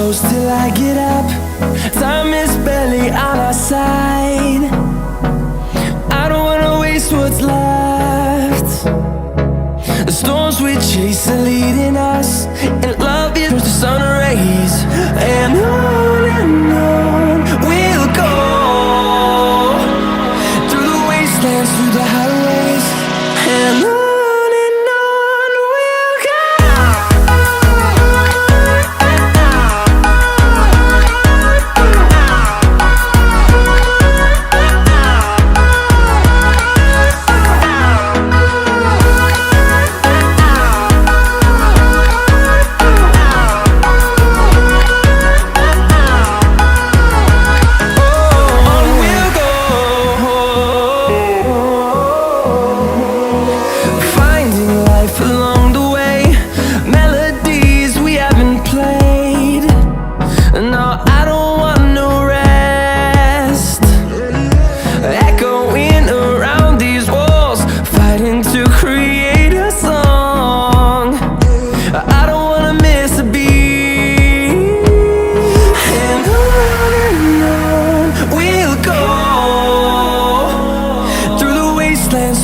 close till I get up. Time is barely on our side. I don't wanna waste what's left. The storms we chase are leading us, and love is the sun rays. And on we'll go, through the wastelands, through the highways, and on we'll go.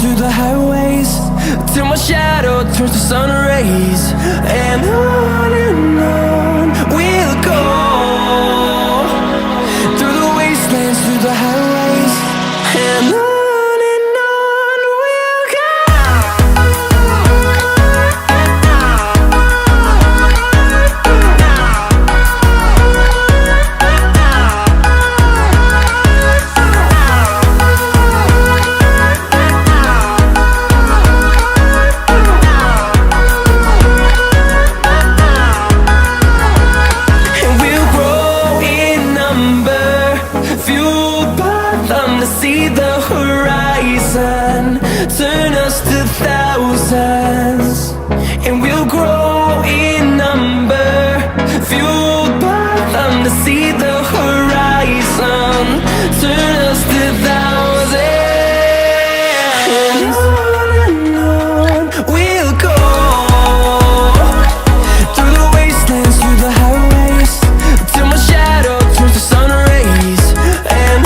Through the highways, till my shadow turns to sun rays. And on we'll go, through the wastelands, through the highways, and on we'll go. See the horizon turn us to thousands, and we'll grow in number, fueled by them. To see the horizon turn us to thousands, and on we'll go, through the wastelands, through the highways, till my shadow turns to sun rays. And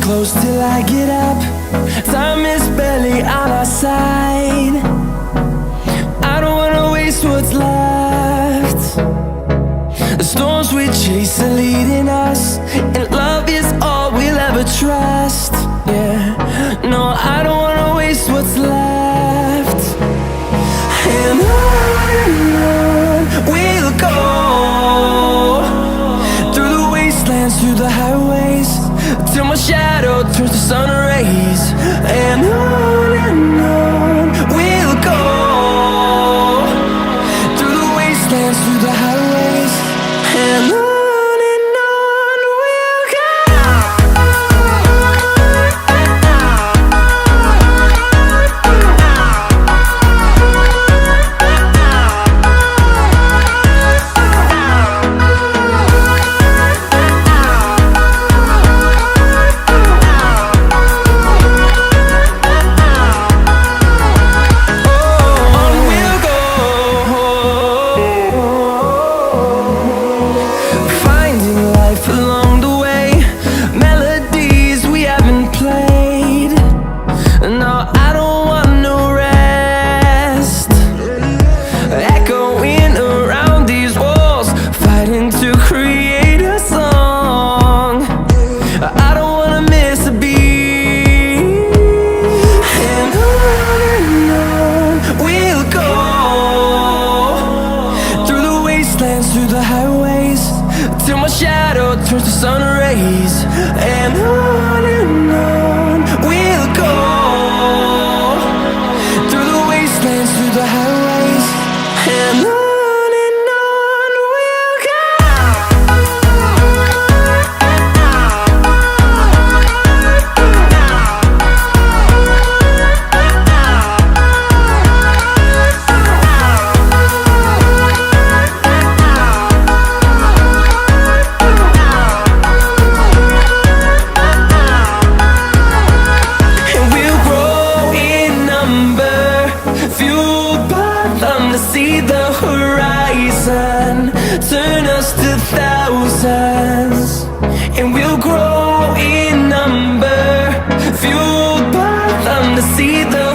close till I get up. Time is barely on our side. I don't wanna waste what's left. The storms we chase are leading us, and love is all we'll ever trust. Yeah, no, I don't wanna waste what's left. And on we'll go, through the wastelands, through the highways, till my shadow turns to sun rays. And on we'll go, through the wastelands, through the highways, and on we'll go. Turns to sun rays, and on we'll go, horizon, turn us to thousands, and we'll grow in number, fueled by them to see the